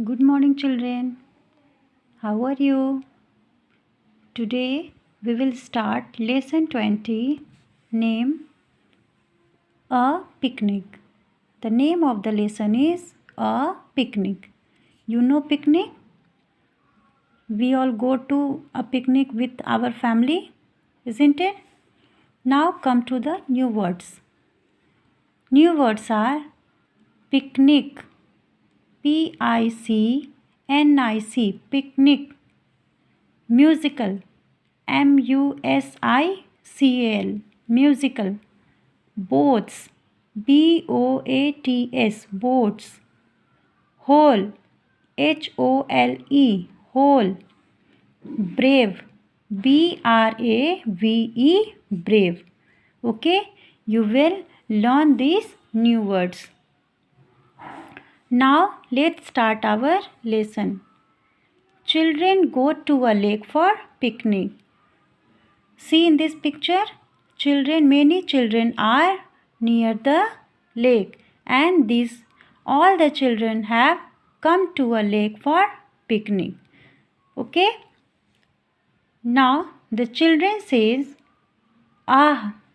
Good morning, children. How are you? Today we will start lesson 20. Name a picnic. The name of the lesson is a picnic. You know picnic? We all go to a picnic with our family, isn't it? Now come to the new words. New words are picnic, PICNIC, picnic. Musical, MUSICAL, musical. Boats, BOATS, boats. Whole, HOLE, whole. Brave, BRAVE, brave. Okay, you will learn these new words. Now let's start our lesson. Children go to a lake for picnic. See in this picture, many children are near the lake, and all the children have come to a lake for picnic. Okay. Now the children says,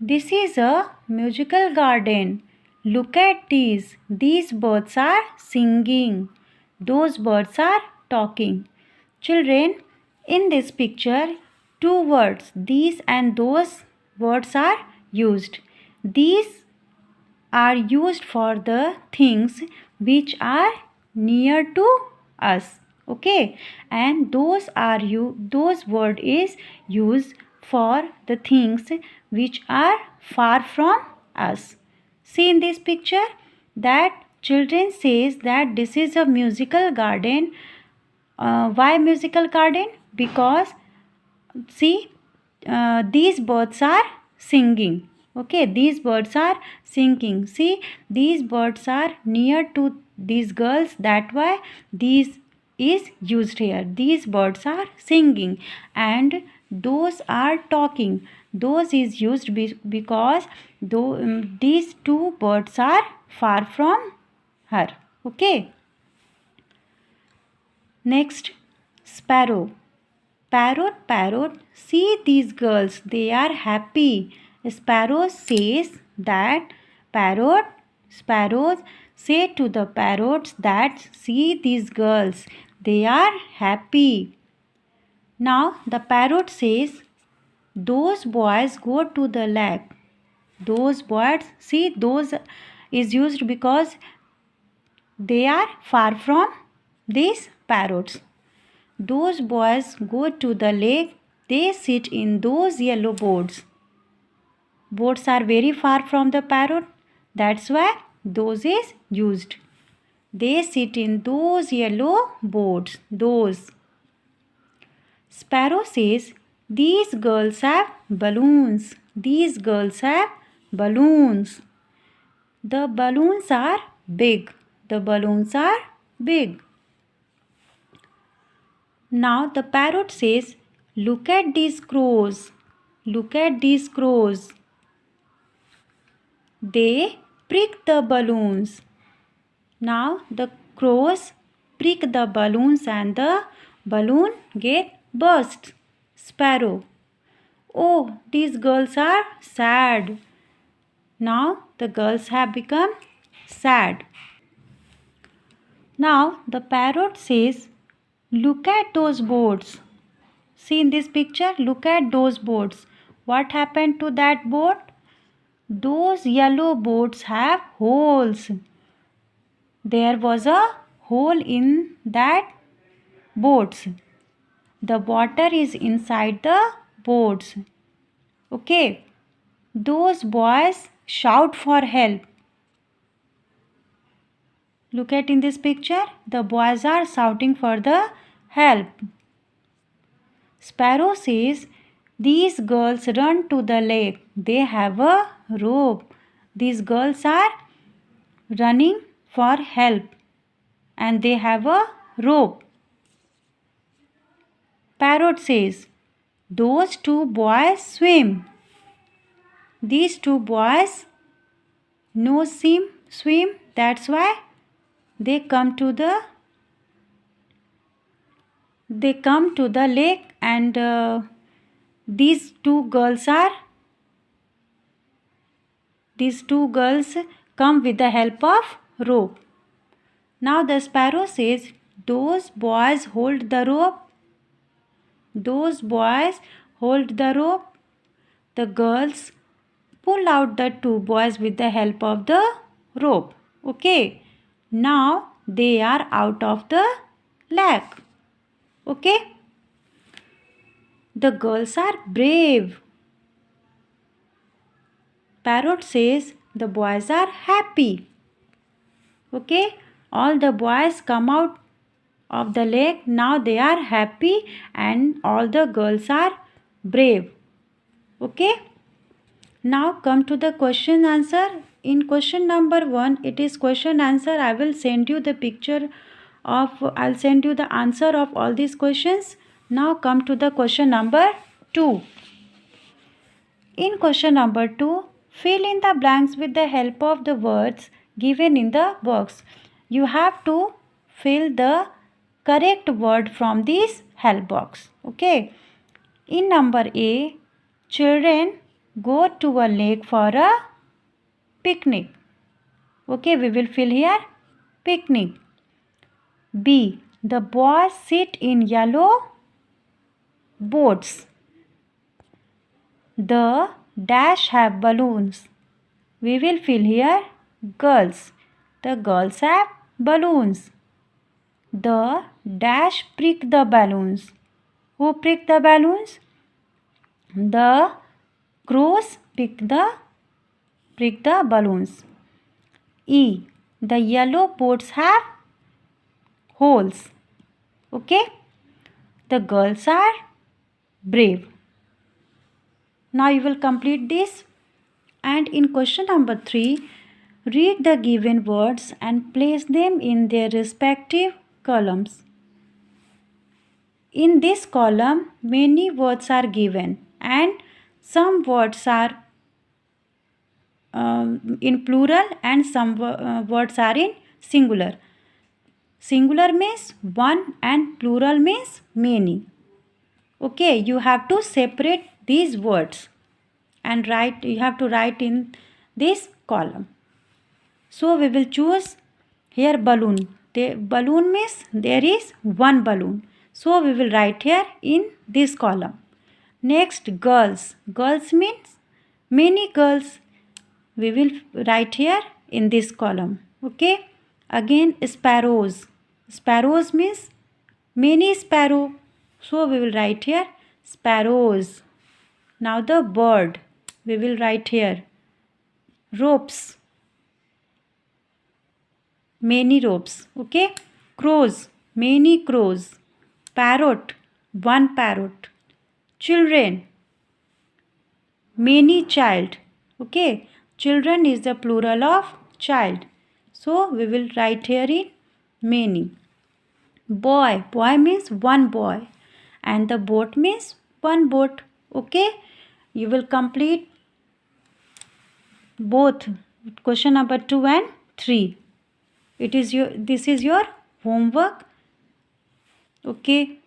this is a musical garden. Look at these. These birds are singing. Those birds are talking. Children, in this picture, two words, these and those words are used. These are used for the things which are near to us. Okay, and those word is used for the things which are far from us. See in this picture that children says that this is a musical garden. Why musical garden? Because see, these birds are singing. Okay, these birds are singing. See, these birds are near to these girls. That why these is used here. These birds are singing, and those are talking. Those is used because these two birds are far from her. Okay. Next, sparrow. Parrot, parrot, see these girls, they are happy. Sparrow says that sparrows say to the parrots that see these girls, they are happy. Now the parrot says, those boys go to the lake. Those boys, see, those is used because they are far from these parrots. Those boys go to the lake. They sit in those yellow boats. Boats are very far from the parrot. That's why those is used. They sit in those yellow boats. Those. Sparrow says, these girls have balloons. These girls have balloons. The balloons are big. The balloons are big. Now the parrot says, look at these crows. Look at these crows. They prick the balloons. Now the crows prick the balloons and the balloon get burst. Sparrow. Oh, these girls are sad. Now the girls have become sad. Now the parrot says, look at those boats. See in this picture, look at those boats. What happened to that boat? Those yellow boats have holes. There was a hole in that boats. The water is inside the boats. Okay. Those boys shout for help. Look at in this picture, the boys are shouting for the help. Sparrow says, these girls run to the lake. They have a rope. These girls are running for help and they have a rope. Parrot says, those two boys swim. These two boys no swim. That's why they come to the They come to the lake and these two girls come with the help of rope. Now the sparrow says, those boys hold the rope. Those boys hold the rope. The girls pull out the two boys with the help of the rope. Okay. Now they are out of the lake. Okay. The girls are brave. Parrot says the boys are happy. Okay. All the boys come out of the lake. Now they are happy and all the girls are brave. Okay. Now come to the question answer. In question number 1, it is question answer. I'll send you the answer of all these questions. Now come to the question number 2. In question number 2, fill in the blanks with the help of the words given in the box. You have to fill the correct word from this help box. Okay. In number A, children go to a lake for a picnic. Okay, we will fill here picnic. B, the boys sit in yellow boats. The dash have balloons. We will fill here girls. The girls have balloons. The dash prick the balloons. Who prick the balloons? The crows prick the balloons. E, the yellow boats have holes. Okay. The girls are brave. Now you will complete this. And in question number 3, read the given words and place them in their respective columns. In this column, many words are given and some words are in plural and some words are in singular. Singular means one and plural means many. Okay, you have to separate these words and you have to write in this column. So we will choose here balloon. Balloon means there is one balloon. So we will write here in this column. Next, girls. Girls means many girls. We will write here in this column. Okay. Again, sparrows. Sparrows means many sparrow. So we will write here sparrows. Now the bird. We will write here ropes. Many ropes. Okay. Crows. Many crows. Parrot. One parrot. Children. Many child. Okay. Children is the plural of child. So we will write here in many. Boy. Boy means one boy. And the boat means one boat. Okay. You will complete both question number 2 and 3. This is your homework. Okay.